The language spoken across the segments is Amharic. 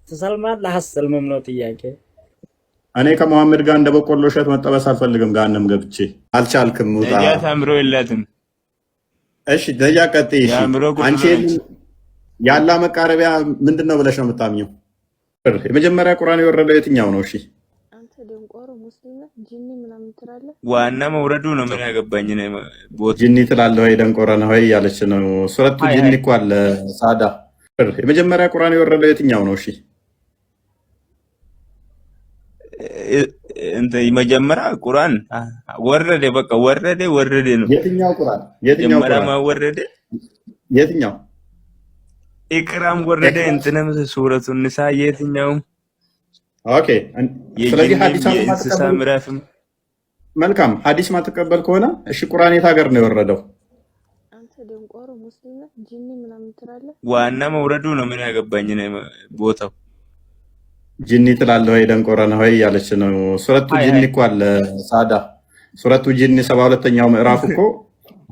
ትሰልማለህ አትሰልምም ነው ጥያቄ። እኔ ከመሐመድ ጋር እንደ በቆሎ እሸት መጠበስ አልፈልግም። ጋንም ገብቼ አልቻልክም። ውጣ። ነጃ ተምሮ የላትም። እሺ ነጃ ቀጥይ። እሺ አንቺ ያላ መቃረቢያ ምንድነው ብለሽ ነው የምታምኘው? የመጀመሪያ ቁርአን የወረደው የትኛው ነው? እሺ አንተ ደንቆሮ ሙስሊም ነህ ጂኒ ምናምን ትላለህ። ዋና መውረዱ ነው። ምን ያገባኝ ነው? ቦት ጂኒ ትላለህ ወይ ደንቆሮ ነው ወይ ያለች ነው። ሱረቱ ጂኒ እኮ አለ ሳዳ። የመጀመሪያ ቁርአን የወረደው የትኛው ነው? እሺ እንተ መጀመሪያ ቁርአን ወረደ። በቃ ወረደ ነው። የትኛው ቁርአን? የትኛው ቁርአን ወረደ? የትኛው ኢክራም ወረደ። እንትንም ሱረቱ ንሳ የትኛው? ኦኬ። ስለዚህ ሐዲስ መልካም ሐዲስ ማትቀበል ከሆነ እሺ ቁርአን የት ሀገር ነው የወረደው? አንተ ደንቆሮ ሙስሊም ነህ ጂኒ ምናምን ትላለህ። ዋና መውረዱ ነው። ምን ያገባኝ ነው? ቦታው ጂኒ ትላለህ ወይ ደንቆሮ ነው ወይ ያለች ነው። ሱረቱ ጂኒ እኮ አለ ሳዳ። ሱረቱ ጂኒ 72ኛው ምዕራፍ እኮ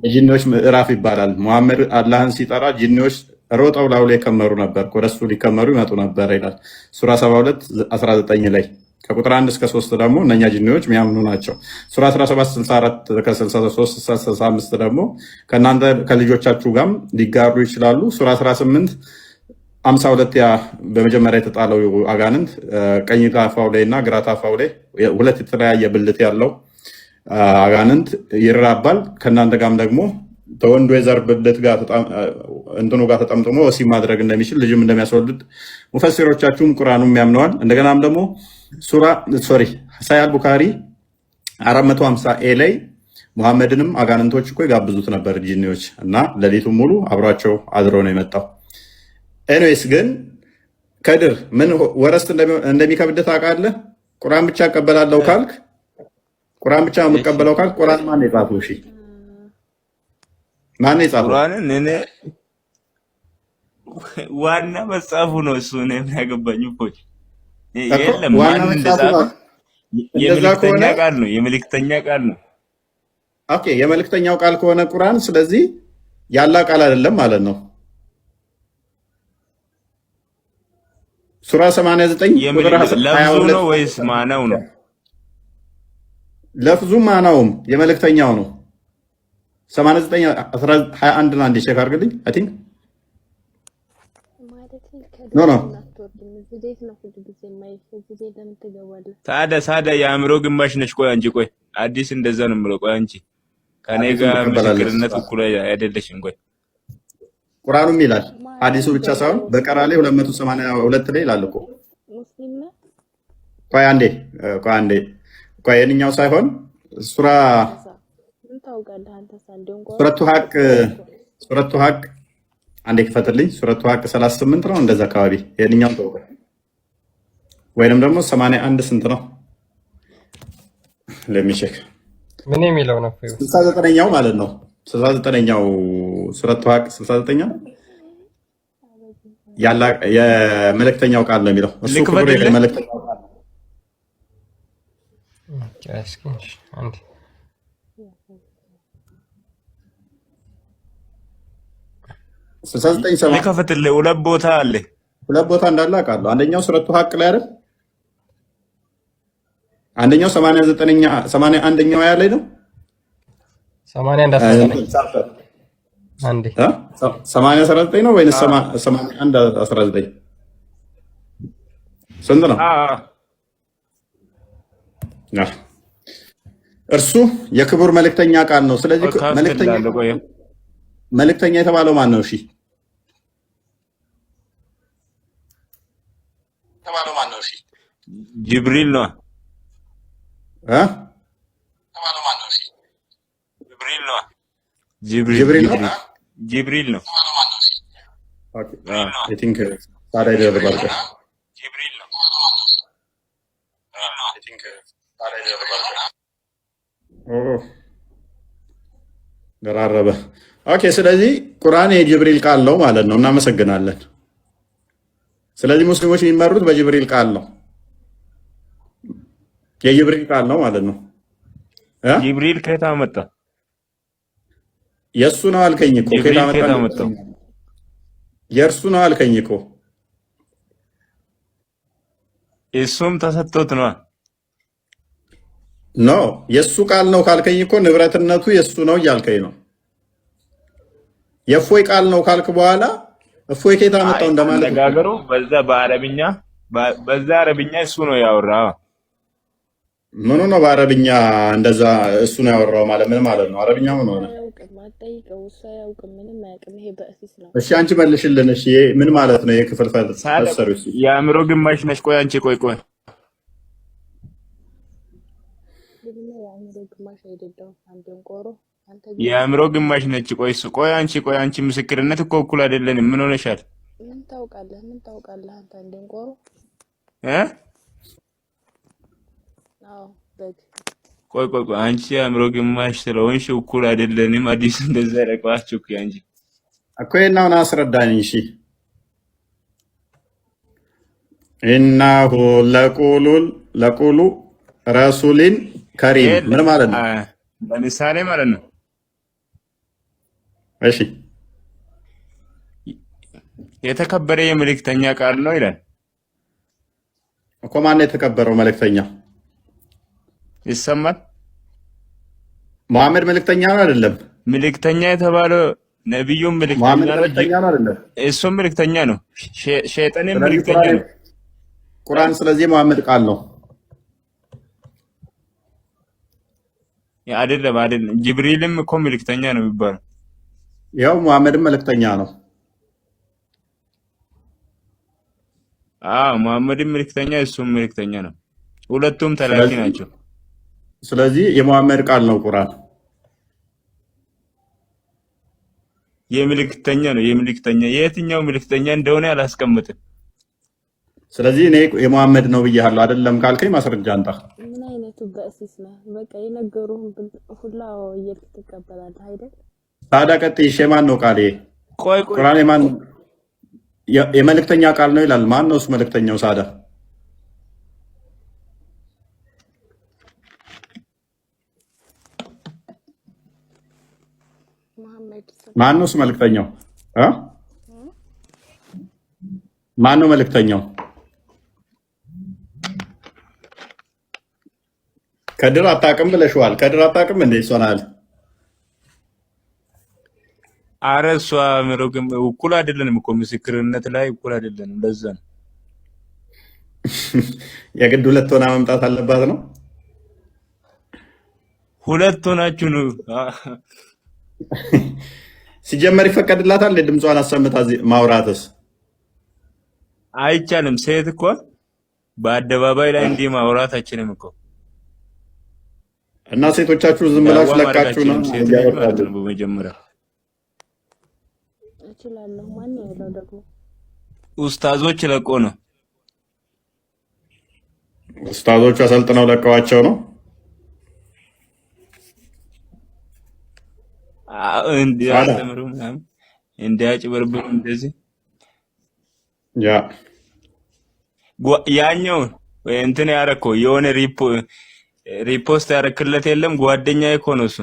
የጂኒዎች ምዕራፍ ይባላል። መሐመድ አላህን ሲጠራ ጂኒዎች ሮጠው ላው ላይ ከመሩ ነበር፣ ወደሱ ሊከመሩ ይመጡ ነበር ይላል ሱራ 72 19 ላይ። ከቁጥር 1 እስከ 3 ደግሞ እነኛ ጂኒዎች የሚያምኑ ናቸው። ሱራ 17 64 ከ63 65 ደግሞ ከእናንተ ከልጆቻችሁ ጋርም ሊጋሩ ይችላሉ። ሱራ 18 52 ያ በመጀመሪያ የተጣለው አጋንንት ቀኝ ታፋው ላይ እና ግራ ታፋው ላይ ሁለት የተለያየ ብልት ያለው አጋንንት ይራባል። ከእናንተ ጋርም ደግሞ ተወንዶ የዘር ብልት ጋር እንትኑ ጋር ተጠምጥሞ ወሲብ ማድረግ እንደሚችል ልጅም እንደሚያስወልድ ሙፈሲሮቻችሁም ቁርአኑም ያምነዋል። እንደገናም ደግሞ ሳሂህ ቡኻሪ 450 ኤ ላይ ሙሐመድንም አጋንንቶች እኮ ይጋብዙት ነበር ጂኒዎች እና ሌሊቱን ሙሉ አብሯቸው አድሮ ነው የመጣው። ኤኒዌይስ ግን ከድር ምን ወረስት እንደሚከብድ ታውቃለህ? ቁርአን ብቻ እቀበላለሁ ካልክ ቁርአን ብቻ የምቀበለው ካልክ ቁርአን ማን የጻፈው? እሺ ማን የጻፈው? ቁርአንን እኔ ዋና መጽሐፉ ነው እሱ። እኔ ምን ያገባኝ እኮ የለም። ማን እንደጻፈ የመልእክተኛ ቃል ነው። የመልእክተኛ ቃል ነው። ኦኬ የመልእክተኛው ቃል ከሆነ ቁርአን ስለዚህ ያላ ቃል አይደለም ማለት ነው። ሱራ 89 ቁጥር 22 ነው ወይስ ማናው ነው? ለፍዙ ማናውም የመልእክተኛው ነው። 89 21 አንድ ቼክ አድርግልኝ። አይ ቲንክ ኖ ታዲያ የአእምሮ ግማሽ ነች። ቆይ አንቺ ቆይ አዲስ እንደዛ ነው የምለው። ቆይ አንቺ ከኔ ጋር ምስክርነት እኩል አይደለሽም። ቆይ ቁርአኑም ይላል ሐዲሱ ብቻ ሳይሆን በቀራ ላይ 282 ላይ ይላል እኮ። ቆይ አንዴ የእኛው ሳይሆን ሱረቱ ሀቅ አንዴ ክፈትልኝ። ሱረቱ ሀቅ 38 ነው እንደዛ አካባቢ የእኛው ተውቀ ወይንም ደግሞ 81 ስንት ነው? ለሚቼክ ምን የሚለው ነው? 69ኛው ማለት ነው። 69ኛው ሱረቱ ሀቅ 69ኛው ያላ የመልእክተኛው ቃል ነው የሚለው እሱ ክብር የመልእክተኛው ቃል ነው። ልከፍትልህ። ሁለት ቦታ እንዳለ አውቃለሁ። አንደኛው ሱረቱ ሀቅ ላይ አይደል? አንደኛው 81ኛው ያ ላይ ነው። 80 ነው ወይስ 81 19 ስንት ነው? እርሱ የክቡር መልእክተኛ ቃል ነው። ስለዚህ መልእክተኛ የተባለው ማን ነው? እሺ ጅብሪል ነው። ጅብሪል ነው። አይ ቲንክ ታዲያ ይደረባል። ደራረበ። ኦኬ ስለዚህ ቁርአን የጅብሪል ቃል ነው ማለት ነው። እናመሰግናለን። ስለዚህ ሙስሊሞች የሚመሩት በጅብሪል ቃል ነው። የጅብሪል ቃል ነው ማለት ነው። ጅብሪል ከየት አመጣ? የእሱ ነው አልከኝ እኮ። ከየት አመጣ? የእርሱ ነው አልከኝ እኮ። እሱም ተሰጥቶት ነው። ኖ የሱ ቃል ነው ካልከኝ እኮ ንብረትነቱ የሱ ነው እያልከኝ ነው። የእፎይ ቃል ነው ካልክ በኋላ እፎይ ከየት አመጣው እንደማለት ነው። አነጋገሩ በዛ አረብኛ እሱ ነው ያወራው። ምኑ ነው በአረብኛ እንደዛ እሱ ነው ያወራው ማለት ምን ማለት ነው? አረብኛ ምን ሆነ? እሺ አንቺ መልሽልን። እሺ ምን ማለት ነው? የክፍል ፈሰሩስ የአእምሮ ግማሽ ነሽ። ቆይ አንቺ ቆይ የአእምሮ ግማሽ ነች። ቆይ አንቺ ምስክርነት እኮ እኩል አይደለንም። ምን ሆነሻል? ምን ታውቃለህ አንተ እንደንቆሮ ቆይ አንቺ የአእምሮ ግማሽ ስለሆንሽ እኩል አይደለንም። አዲስ እንደዛ ያደረጋችሁ አንቺ እኮ የናውን አስረዳኝ። እሺ ኢናሁ ለቁሉ ረሱሊን ከሪም ምን ማለት ነው? ለምሳሌ ማለት ነው። እሺ የተከበረ የመልእክተኛ ቃል ነው ይላል እኮ። ማን የተከበረው መልእክተኛ? ይሰማል። መሐመድ መልእክተኛ ነው አይደለም? መልእክተኛ የተባለው ነብዩም መልእክተኛ ነው አይደለም? እሱም መልእክተኛ ነው። ሸይጣንም መልእክተኛ ነው። ቁርአን ስለዚህ መሐመድ ቃል ነው አይደለም? ጅብሪልም እኮ መልእክተኛ ነው የሚባለው። ያው መሐመድም መልእክተኛ ነው። መሐመድም መልእክተኛ እሱም መልእክተኛ ነው። ሁለቱም ተላኪ ናቸው። ስለዚህ የመሐመድ ቃል ነው ቁርአን። የመልእክተኛ ነው። የየትኛው መልእክተኛ እንደሆነ አላስቀምጥም። ስለዚህ እኔ የመሐመድ ነው ብያለሁ አይደለም ካልከኝ ማስረጃ አንጣ። ምን አይነቱ በእሲስ ነው? በቃ የነገሩህን ሁላ እየልክ ትቀበላለህ አይደል? ታዲያ ቀጥይ። የማን ነው ቃል? ቆይ ቁርአን የመልእክተኛ ቃል ነው ይላል። ማን ነው እሱ መልእክተኛው? ሳዳ ማን ነው እሱ መልእክተኛው? ማን ነው መልእክተኛው? ከድር አታውቅም ብለሽዋል። ከድር አታውቅም እንዴ? ሶናል አረሷ ምሮግም እኩል አይደለንም እኮ ምስክርነት ላይ እኩል አይደለንም። ለዛ ነው የግድ ሁለት ሆና መምጣት አለባት ነው። ሁለት ሆናችሁ ነው ሲጀመር ይፈቀድላታል ድምጿን አሰምታ ማውራትስ አይቻልም። ሴት እኮ በአደባባይ ላይ እንዲህ ማውራት አይችልም እኮ። እና ሴቶቻችሁ ዝም ብላችሁ ለቃችሁ ነው ያወራሉ። በመጀመሪያ እችላለሁ። ማን ያለው ደግሞ ኡስታዞች ለቆ ነው። ኡስታዞቹ አሰልጥነው ለቀዋቸው ነው። እንዲያጭበረብሩ እንደዚህ ያኛው እንትን ያረከው የሆነ ሪፖስት ያረክለት የለም ጓደኛዬ እኮ ነው እሱ።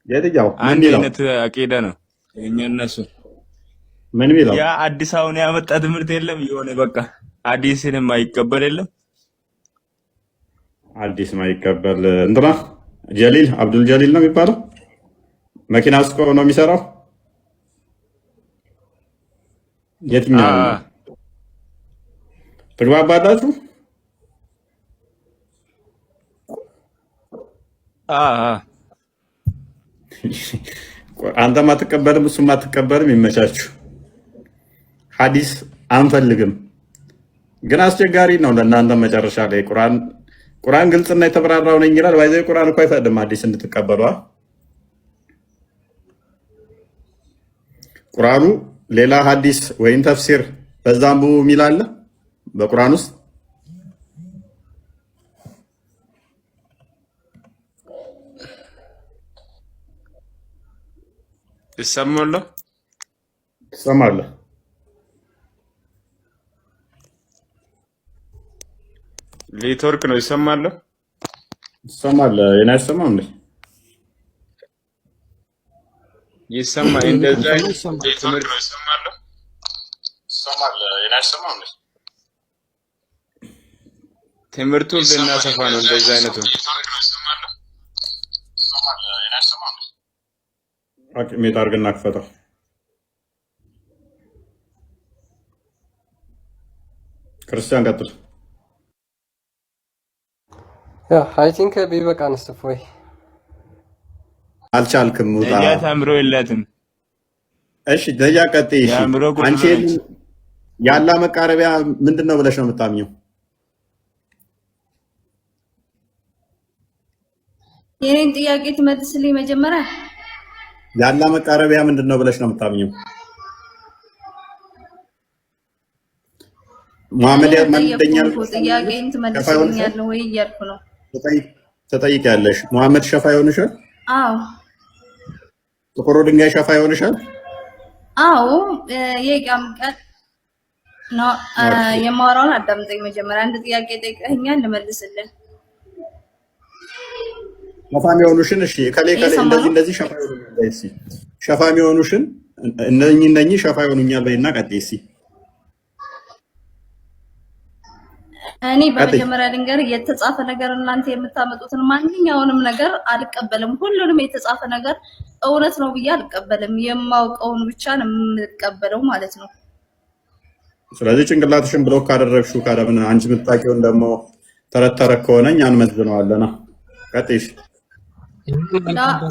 የትኛው አንድ አይነት አቂዳ ነው የኛ እነሱ ምን ሚለው ያ አዲስ አሁን ያመጣ ትምህርት የለም የሆነ በቃ አዲስንም አይቀበል የለም አዲስ ማይቀበል እንትና ጀሊል አብዱል ጀሊል ነው የሚባለው። መኪና ውስጥ ነው የሚሰራው። የትኛው ተግባባላችሁ? አንተም አትቀበልም እሱም አትቀበልም። ይመቻችሁ። ሐዲስ አንፈልግም ግን አስቸጋሪ ነው ለእናንተ። መጨረሻ ላይ ቁርአን ግልጽና የተብራራው ነኝ ይላል። ባይዘይ ቁርአን እኮ አይፈቅድም ሐዲስ እንድትቀበሉ። ቁርአኑ ሌላ ሐዲስ ወይም ተፍሲር በዛም ሚል አለ በቁርአን ውስጥ ይሰማል። ኔትወርክ ነው ይሰማል። የኔ አይሰማም እንዴ? ይሰማ እንደዛ ኔትወርክ ነው ይሰማል። የኔ አይሰማም እንዴ? ትምህርቱን ልናሰፋ ነው እንደዚህ አይነቱ ሜት አድርግና ክፈተው። ክርስቲያን ቀጥል። አይ ቲንክ ቢበቃን እፎይ። አልቻልክም። ውጣ። ነጃ ታምሮ የላትም። እሺ ነጃ ቀጥይ። እሺ አንቺ ያላ መቃረቢያ ምንድነው ብለሽ ነው የምታምኘው? የኔን ጥያቄ ትመልስልኝ መጀመሪያ። ያላ መቃረቢያ ምንድነው ብለሽ ነው የምታምኘው? መሐመድ ያመንደኛል ጥያቄን ትመልስልኛለህ ወይ እያልኩ ነው። ተጠይቂያለሽ። መሐመድ ሸፋ ይሆንሻል? አዎ። ጥቁሩ ድንጋይ ሸፋ ይሆንሻል? አዎ። የቂያም ቀን ነው የማወራውን አዳምጠኝ መጀመሪያ። አንድ ጥያቄ ጠይቀኸኛል ልመልስልህ። ሸፋሚ የሆኑሽን እሺ ከሌ እንደዚህ ሸፋ ይሆኑኛል በይ እስኪ። ሸፋሚ የሆኑሽን እነኚህ ሸፋ ይሆኑኛል በይና ቀጥይ እስኪ። እኔ በመጀመሪያ ልንገርህ የተጻፈ ነገር እናንተ የምታመጡትን ማንኛውንም ነገር አልቀበልም። ሁሉንም የተጻፈ ነገር እውነት ነው ብዬ አልቀበልም። የማውቀውን ብቻ ነው የምቀበለው ማለት ነው። ስለዚህ ጭንቅላትሽን ብሎክ ካደረግሽው ካለምን አንቺ የምታውቂውን ደግሞ ተረተረ ከሆነ እኛን መዝነዋለና ቀጥይሽ።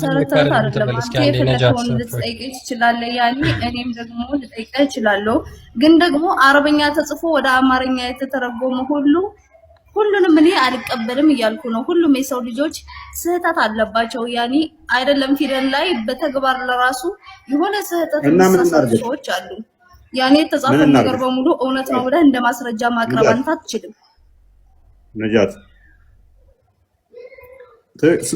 ተረት አይደለም። አንተ የፈለከውን ልትጠይቀኝ ትችላለህ። ያኔ እኔም ደግሞ ልጠይቀህ እችላለሁ። ግን ደግሞ አረበኛ ተጽፎ ወደ አማርኛ የተተረጎመ ሁሉንም እኔ አልቀበልም እያልኩ ነው። ሁሉም የሰው ልጆች ስህተት አለባቸው። ያኔ አይደለም ፊደል ላይ በተግባር ለራሱ የሆነ ስህተት የሚሳሳቱ ሰዎች አሉ። ያኔ የተጻፈ ነገር በሙሉ እውነት ነው ብለህ እንደ ማስረጃ ማቅረብ አንተ አትችልም። ነጃት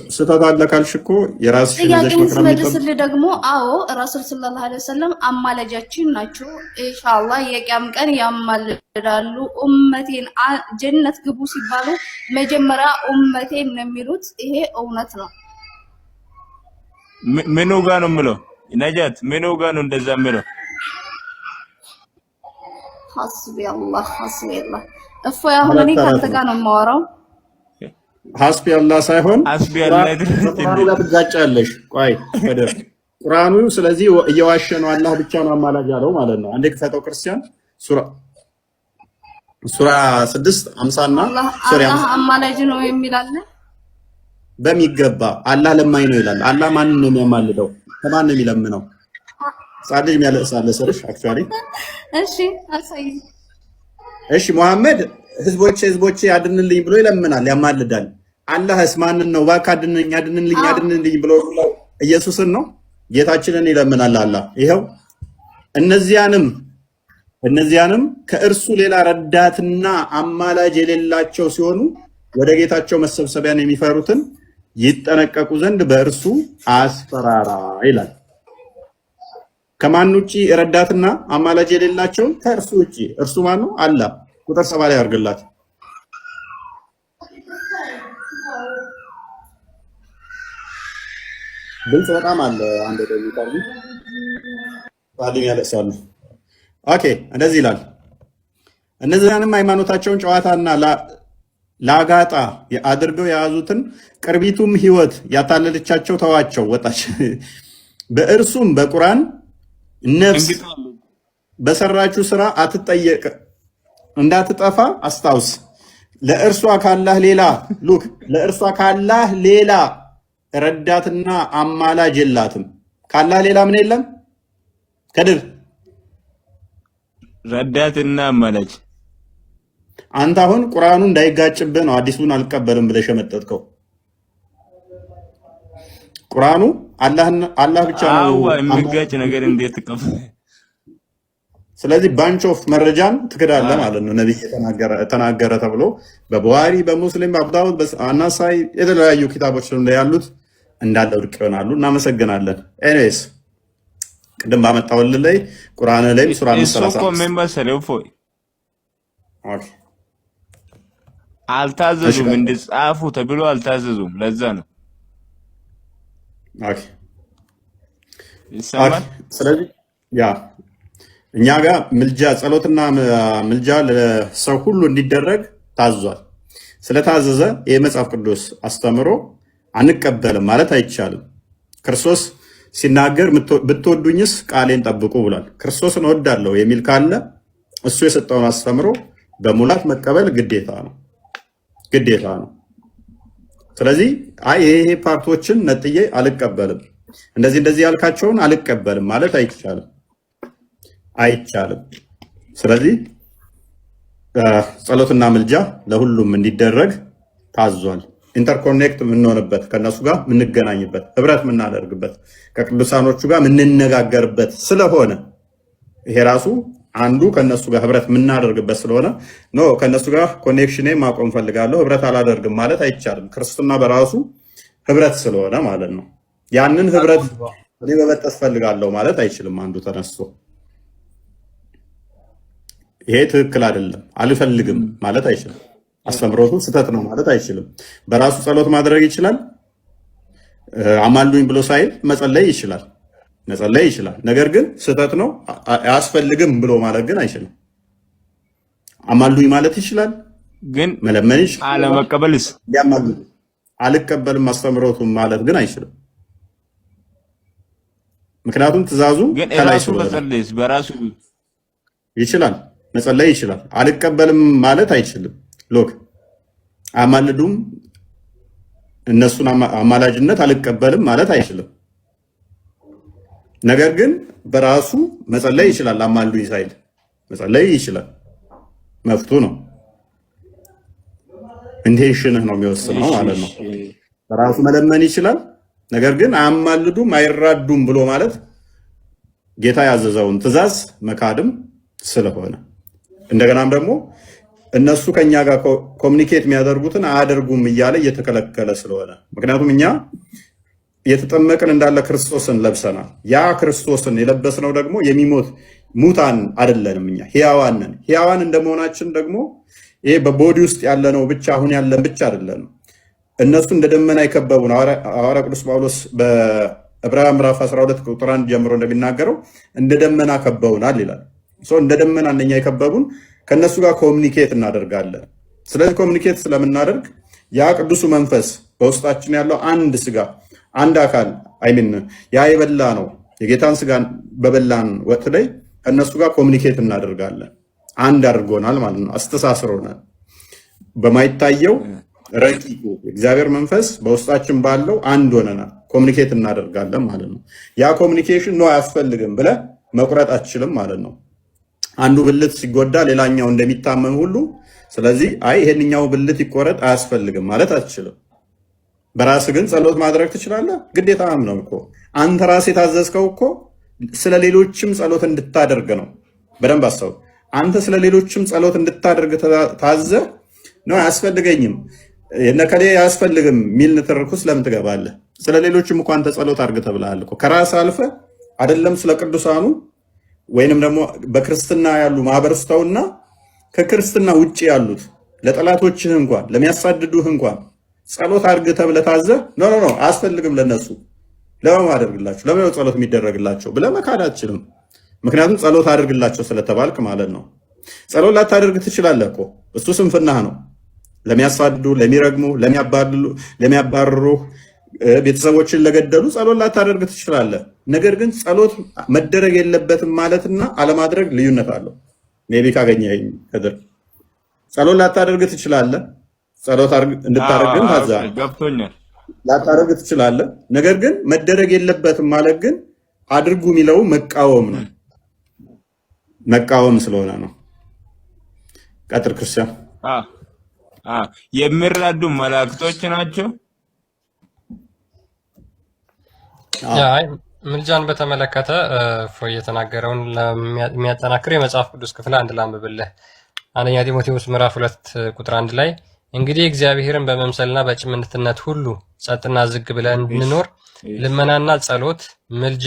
ስህተት አለ ካልሽ እኮ የራስሽ ጥያቄን ስመልስልህ ደግሞ አዎ ረሱል ሰለላሁ ዐለይሂ ወሰለም አማላጃችን ናቸው። ኢንሻአላህ የቂያም ቀን ያማልዳሉ። ኡመቴን ጀነት ግቡ ሲባሉ መጀመሪያ ኡመቴን ነው የሚሉት። ይሄ እውነት ነው። ምኑ ጋር ነው የምለው? ነጃት ምኑ ጋር ነው እንደዛ የምለው? ሐስቢ አላህ እፎይ። አሁን እኔ ካንተ ጋር ነው የማወራው። ሐስቢ አላህ ሳይሆን ሐስቢ አላህ ቁርአኑ ጋር ትጋጫለሽ። ቆይ ወደር ቁርአኑ ስለዚህ እየዋሸ ነው አላህ ብቻ ነው አማላጅ ያለው ማለት ነው። አንዴ ክፈተው ክርስቲያን ሱራ 6:50 እና አላህ አማላጅ ነው የሚል አለ። በሚገባ አላህ ለማኝ ነው ይላል። አላህ ማንን ነው የሚያማልደው? ከማን ነው የሚለምነው? ጻድቅ የሚያለቅሳለ ሰርሽ አክቹአሊ እሺ አሳይ። እሺ መሐመድ ህዝቦቼ ያድንልኝ ብሎ ይለምናል፣ ያማልዳል። አላህስ ማንን ነው እባክህ አድንልኝ ብሎ ኢየሱስን ነው ጌታችንን ይለምናል አላህ። ይሄው እነዚያንም ከእርሱ ሌላ ረዳትና አማላጅ የሌላቸው ሲሆኑ ወደ ጌታቸው መሰብሰቢያን የሚፈሩትን ይጠነቀቁ ዘንድ በእርሱ አስፈራራ ይላል። ከማን ውጪ ረዳትና አማላጅ የሌላቸው? ከእርሱ ውጪ። እርሱ ማን ነው? አላህ። ቁጥር 7 ላይ አድርግላት። ድምፅ በጣም አለ። አንድ ደቂቃ ባልም ያለቅሳሉ። ኦኬ እንደዚህ ይላል። እነዚያንም ሃይማኖታቸውን ጨዋታና ላጋጣ አድርገው የያዙትን ቅርቢቱም ሕይወት ያታለለቻቸው ተዋቸው፣ ወጣች። በእርሱም በቁርአን ነፍስ በሰራችው ስራ አትጠየቅ እንዳትጠፋ አስታውስ። ለእርሷ ካላህ ሌላ ረዳትና አማላጅ የላትም። ካላህ ሌላ ምን የለም? ከድር ረዳትና አማላጅ። አንተ አሁን ቁርአኑ እንዳይጋጭብህ ነው አዲሱን አልቀበልም ብለሽ የመጠጥከው። ቁርአኑ አላህ ብቻ ነው የሚጋጭ ነገር እንዴት ተቀበለ? ስለዚህ ባንች ኦፍ መረጃን ትክዳለህ ማለት ነው። ነብይ ተናገረ ተብሎ በቡሃሪ በሙስሊም በአቡዳውድ በአናሳይ የተለያዩ ኪታቦች ላይ ያሉት እንዳለ ውድቅ ይሆናሉ። እናመሰግናለን። ኤኒዌይስ ቅድም ባመጣሁልህ ላይ ቁርአን ላይ ሱራ 35 እኮ ምን መሰለህ እፎይ አልታዘዙም፣ እንድጻፉ ተብሎ አልታዘዙም። ለዛ ነው ይሰማል። ስለዚህ ያ እኛ ጋር ምልጃ ጸሎትና ምልጃ ለሰው ሁሉ እንዲደረግ ታዟል። ስለታዘዘ ይህ መጽሐፍ ቅዱስ አስተምሮ አንቀበልም ማለት አይቻልም። ክርስቶስ ሲናገር ብትወዱኝስ ቃሌን ጠብቁ ብሏል። ክርስቶስን እወዳለሁ የሚል ካለ እሱ የሰጠውን አስተምሮ በሙላት መቀበል ግዴታ ነው። ስለዚህ ይሄ ፓርቶችን ነጥዬ አልቀበልም፣ እንደዚህ ያልካቸውን አልቀበልም ማለት አይቻልም። ስለዚህ ጸሎትና ምልጃ ለሁሉም እንዲደረግ ታዟል። ኢንተርኮኔክት የምንሆንበት ከነሱ ጋር የምንገናኝበት ህብረት የምናደርግበት ከቅዱሳኖቹ ጋር የምንነጋገርበት ስለሆነ ይሄ ራሱ አንዱ ከነሱ ጋር ህብረት የምናደርግበት ስለሆነ ከነሱ ጋር ኮኔክሽኔ ማቆም ፈልጋለሁ ህብረት አላደርግም ማለት አይቻልም። ክርስትና በራሱ ህብረት ስለሆነ ማለት ነው። ያንን ህብረት እኔ በመጠስ ፈልጋለሁ ማለት አይችልም። አንዱ ተነስቶ ይሄ ትክክል አይደለም አልፈልግም ማለት አይችልም። አስተምሮቱ ስህተት ነው ማለት አይችልም። በራሱ ጸሎት ማድረግ ይችላል። አማሉኝ ብሎ ሳይል መጸለይ ይችላል። ነገር ግን ስህተት ነው አያስፈልግም ብሎ ማለት ግን አይችልም። አማሉኝ ማለት ይችላል፣ ግን መለመን ይችላል። አለመቀበልስ ያማሉኝ አልቀበልም አስተምሮቱን ማለት ግን አይችልም። ምክንያቱም ትእዛዙ ከላይ ስለሆነ በራሱ ይችላል፣ መጸለይ ይችላል። አልቀበልም ማለት አይችልም። ሎክ አማልዱም እነሱን አማላጅነት አልቀበልም ማለት አይችልም። ነገር ግን በራሱ መጸለይ ይችላል። አማልዱኝ ሳይል መጸለይ ይችላል፣ መፍቱ ነው። ኢንቴንሽንህ ነው የሚወስነው ማለት ነው። በራሱ መለመን ይችላል። ነገር ግን አያማልዱም አይራዱም ብሎ ማለት ጌታ ያዘዘውን ትእዛዝ መካድም ስለሆነ እንደገናም ደግሞ እነሱ ከኛ ጋር ኮሚኒኬት የሚያደርጉትን አያደርጉም እያለ እየተከለከለ ስለሆነ ምክንያቱም እኛ የተጠመቅን እንዳለ ክርስቶስን ለብሰናል። ያ ክርስቶስን የለበስነው ደግሞ የሚሞት ሙታን አይደለንም። እኛ ሕያዋን ነን። ሕያዋን እንደመሆናችን ደግሞ ይሄ በቦዲ ውስጥ ያለነው ብቻ አሁን ያለን ብቻ አይደለንም። እነሱ እንደ ደመና የከበቡን ሐዋርያ ቅዱስ ጳውሎስ በዕብራውያን ምዕራፍ 12 ቁጥር 1 ጀምሮ እንደሚናገረው እንደ ደመና ከበውናል ይላል። እንደ ደመና እነኛ የከበቡን ከነሱ ጋር ኮሚኒኬት እናደርጋለን። ስለዚህ ኮሚኒኬት ስለምናደርግ ያ ቅዱሱ መንፈስ በውስጣችን ያለው አንድ ስጋ አንድ አካል ያ የበላ ነው የጌታን ስጋ በበላን ወቅት ላይ ከነሱ ጋር ኮሚኒኬት እናደርጋለን። አንድ አድርጎናል ማለት ነው። አስተሳስሮናል። በማይታየው ረቂቁ እግዚአብሔር መንፈስ በውስጣችን ባለው አንድ ሆነናል። ኮሚኒኬት እናደርጋለን ማለት ነው። ያ ኮሚኒኬሽን ነው አያስፈልግም ብለህ መቁረጥ አትችልም ማለት ነው። አንዱ ብልት ሲጎዳ ሌላኛው እንደሚታመም ሁሉ ስለዚህ ይሄንኛው ብልት ይቆረጥ አያስፈልግም ማለት አትችልም። በራስ ግን ጸሎት ማድረግ ትችላለህ። ግዴታም ነው እኮ አንተ ራስህ የታዘዝከው እኮ ስለሌሎችም ጸሎት እንድታደርግ ነው። በደንብ አስተው። አንተ ስለሌሎችም ጸሎት እንድታደርግ ታዘህ ነው። አያስፈልገኝም የነከሌ አያስፈልግም ሚል ንትርኩስ ለምን ትገባለህ? ስለሌሎችም እኮ አንተ ጸሎት አድርግ ተብለሃል እኮ ከራስህ አልፈህ አይደለም ስለ ቅዱሳኑ ወይንም ደግሞ በክርስትና ያሉ ማህበረሰቡና ከክርስትና ውጪ ያሉት ለጠላቶችህ እንኳን ለሚያሳድዱህ እንኳን ጸሎት አድርግ ተብለህ ታዘህ ኖ አያስፈልግም ለነሱ ለምን አደርግላቸው ለምን ጸሎት የሚደረግላቸው ብለህ መካድ አትችልም። ምክንያቱም ጸሎት አድርግላቸው ስለተባልክ ማለት ነው። ጸሎት ላታደርግ ትችላለህ እኮ እሱ ስንፍናህ ነው። ለሚያሳድዱ፣ ለሚረግሙ፣ ለሚያባርሩ፣ ቤተሰቦችን ለገደሉ ጸሎት ላታደርግ ትችላለህ። ነገር ግን ጸሎት መደረግ የለበትም ማለትና አለማድረግ ልዩነት አለው። ሜቢ ካገኘኸኝ ከድር ጸሎት ላታደርግ ትችላለህ። ጸሎት እንድታደርግ ግን ታዛለህ። ገብቶኛል። ላታደርግ ትችላለህ። ነገር ግን መደረግ የለበትም ማለት ግን አድርጉ የሚለው መቃወም ነው። መቃወም ስለሆነ ነው። ቀጥር ክርስቲያን የሚራዱ መላእክቶች ናቸው። ምልጃን በተመለከተ ፎይ የተናገረውን የሚያጠናክር የመጽሐፍ ቅዱስ ክፍል አንድ ላንብብልህ። አንደኛ ጢሞቴዎስ ምዕራፍ 2 ቁጥር 1 ላይ እንግዲህ እግዚአብሔርን በመምሰልና በጭምትነት ሁሉ ጸጥና ዝግ ብለን እንድንኖር ልመናና ጸሎት፣ ምልጃ፣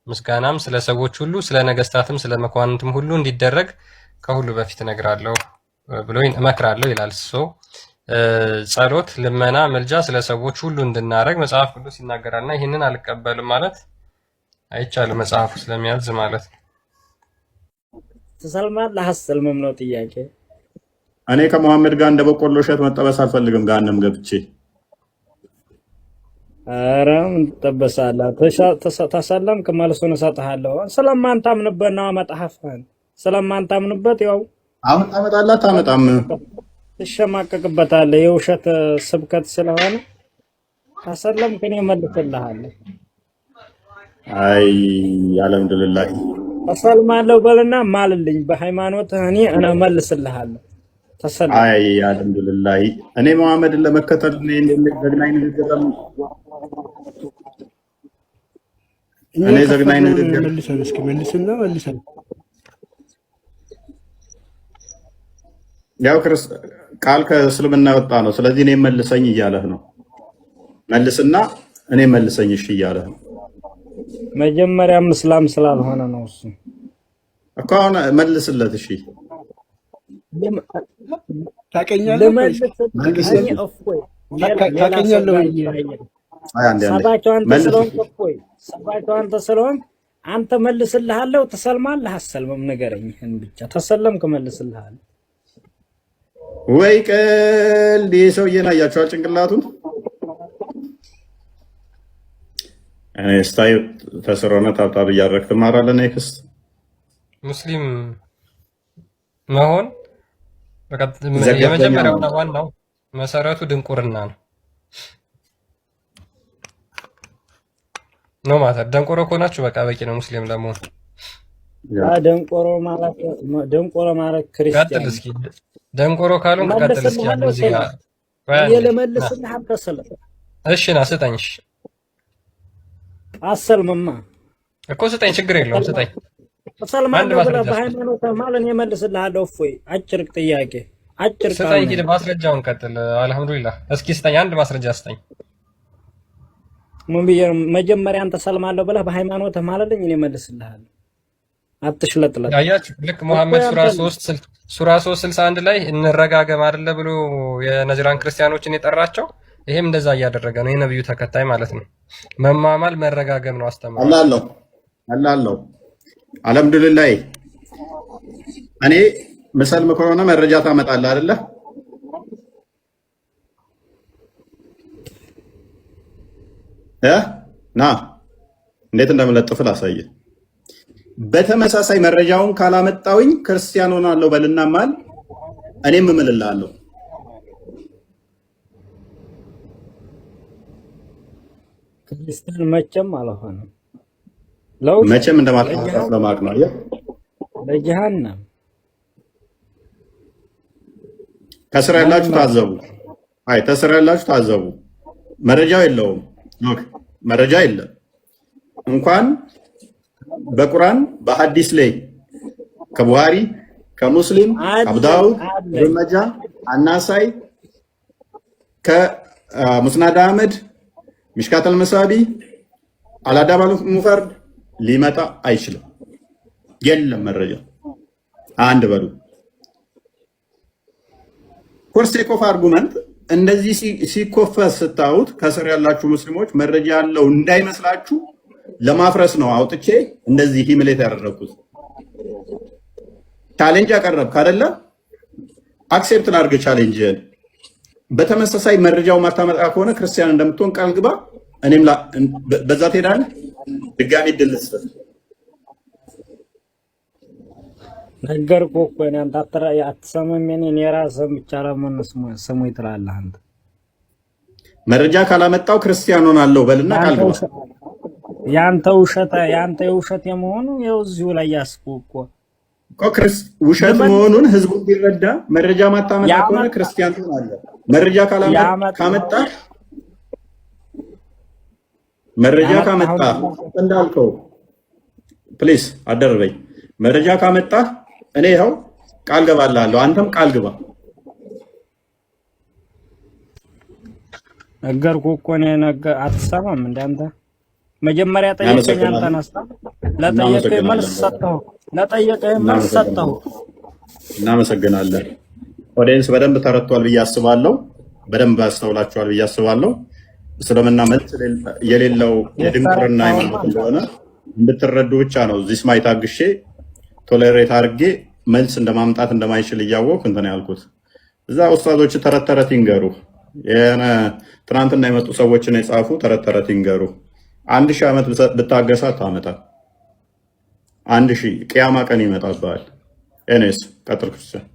ምስጋናም ስለ ሰዎች ሁሉ ስለ ነገስታትም ስለ መኳንንትም ሁሉ እንዲደረግ ከሁሉ በፊት እነግራለሁ ብሎ እመክራለሁ ይላል። ጸሎት፣ ልመና፣ ምልጃ ስለ ሰዎች ሁሉ እንድናረግ መጽሐፍ ቅዱስ ይናገራልና ይህንን አልቀበልም ማለት አይቻልም፣ መጽሐፉ ስለሚያዝ ማለት ነው። ትሰልማለህ አትሰልምም ነው ጥያቄ። እኔ ከመሐመድ ጋር እንደ በቆሎ እሸት መጠበስ አልፈልግም። ገሃነም ገብቼ ኧረ ምን ትጠበሳለህ? ተሰለምክ መልሱን እሰጥሃለሁ። ስለማንታምንበት ነው መጽሐፍህን ስለማንታምንበት ያው አሁን ታመጣላት ታመጣም ትሸማቀቅበታለህ። የውሸት ስብከት ስለሆነ ተሰለምክ እኔ እመልስልሃለሁ። አይ አልሐምዱሊላህ ተሰልማለሁ በልና ማልልኝ በሃይማኖት እኔ እመልስልሃለሁ። ተሰልም አይ አልሐምዱሊላህ እኔ መሐመድን ለመከተል ዘግናኝ ንግግር እኔ ዘግናኝ ንግግር መልሰን ያው ቃል ከእስልምና ወጣ ነው። ስለዚህ እኔ መልሰኝ እያለህ ነው። መልስና እኔ መልሰኝ እሺ እያለህ ነው። መጀመሪያም እስላም ስላልሆነ ነው እሱ እኮ አሁን መልስለት እሺ። ታውቀኛለህ ሰባቸው አንተ ስለሆንክ አንተ መልስልሃለሁ። ተሰልማለህ አሰልምም ንገረኝ። ይሄን ብቻ ተሰለምክ መልስልሃለሁ። ወይ ቀልድ ሰውዬን አያችኋል ጭንቅላቱን ስታዩ ተስሮነ ታብታብ እያደረግህ ትማራለህ። ኔክስት ሙስሊም መሆን የመጀመሪያውና ዋናው መሰረቱ ድንቁርና ነው ማለት ደንቆሮ ከሆናችሁ በቃ በቂ ነው ሙስሊም ለመሆን። ደንቆሮ ማለት ክርስቲያን። ቀጥል እስኪ ደንቆሮ ካሉን ቀጥል እስኪ እዚህ ጋር የለመልስልህ አልተሰለም። እሺ ና ስጠኝ። እሺ አሰልምማ እኮ ስጠኝ፣ ችግር የለውም ስጠኝ። ተሰልማለሁ ብለህ በሃይማኖት ማለት እኔ እመልስልሃለሁ። እፎይ አጭር ጥያቄ አጭር ስጠኝ። እንግዲህ ማስረጃውን ቀጥል። አልሐምዱሊላህ እስኪ ስጠኝ፣ አንድ ማስረጃ ስጠኝ። ምን ብዬ መጀመሪያ አንተ ሰልማለሁ ብለህ በሃይማኖት ማለት እኔ እመልስልሃለሁ። አትሽለጥለጥ። አያችሁ ልክ መሐመድ ሱራ 3:61 ላይ እንረጋገም አይደለ ብሎ የነጅራን ክርስቲያኖችን የጠራቸው ይሄም እንደዛ እያደረገ ነው። የነብዩ ተከታይ ማለት ነው። መማማል መረጋገም ነው አስተምሮ አላለው። አልሐምዱሊላህ እኔ ምሰልም ከሆነ መረጃ ታመጣለህ አይደለ? ና እንዴት እንደምለጥፍ ላሳየህ። በተመሳሳይ መረጃውን ካላመጣውኝ ክርስቲያን ሆናለሁ በልና ማል እኔም እምልልሃለሁ። ክርስቲያን መቼም አልሆነም። መቼም እንደማትሆን ለማቅ ነው። ለጀሃነም ከስራ ያላችሁ ታዘቡ። አይ ተስራ ያላችሁ ታዘቡ። መረጃው የለውም። መረጃ የለም። እንኳን በቁርአን በሐዲስ ላይ ከቡሃሪ ከሙስሊም አብዳውድ በመጃ አናሳይ ከሙስናድ አህመድ ሚሽካት አልመሳቢ አልአዳብ አልሙፈርድ ሊመጣ አይችልም። የለም መረጃ አንድ በሉ ፎርሴክ ኦፍ አርጉመንት እንደዚህ ሲኮፈስ ስታዩት ከስር ያላችሁ ሙስሊሞች መረጃ ያለው እንዳይመስላችሁ ለማፍረስ ነው አውጥቼ እንደዚህ ሂምሌት ያደረኩት። ቻሌንጅ ያቀረብክ አይደለ? አክሴፕት ላድርግ ቻሌንጅን። በተመሳሳይ መረጃው ማታመጣ ከሆነ ክርስቲያን እንደምትሆን ቃል ግባ። እኔም በዛ ትሄዳለህ። ድጋሚ ድል ልስጥ ነገርኩህ እኮ እኔ አንተ አትሰማም። እኔ ራስህ ብቻ ለምን ስሙኝ ትላለህ አንተ። መረጃ ካላመጣው ክርስቲያን ሆናለሁ በልና ቃል ግባ። ያንተ ውሸት የመሆኑ ይኸው እዚሁ ላይ ያስኩህ እኮ ውሸት መሆኑን ህዝቡ እንዲረዳ መረጃ ማታመጣ ከሆነ ክርስቲያን ትሆናለህ። መረጃ ካመጣ እንዳልከው ፕሊስ አደረበኝ። መረጃ ካመጣ እኔ ይኸው ቃል ገባላለሁ። አንተም ቃል ግባ። ነገርኩህ እኮ እኔ አትሰማም እንደ አንተ። መጀመሪያ ጠየቀኝ፣ አንተ ነስታ ለጠየቀኝ መልስ ሰጠሁ። እናመሰግናለን። ኦዲየንስ በደንብ ተረድቷል ብዬ አስባለሁ። በደንብ አስተውላችኋል ብዬ አስባለሁ። እስልምና መልስ የሌለው የድንቁርና ሃይማኖት እንደሆነ እንድትረዱ ብቻ ነው እዚህ ስማይ ታግሼ ቶሌሬት አድርጌ መልስ እንደማምጣት እንደማይችል እያወቅሁ እንትን ያልኩት። እዛ ኡስታዞች ተረት ተረት ይንገሩ። ትናንትና የመጡ ሰዎችን የጻፉ ተረት ተረት ይንገሩ። 1000 ዓመት ብታገሳት ታመጣ 1000 ቅያማ ቀን ይመጣብሃል። ኤኔስ ቀጥል ክርስቲያን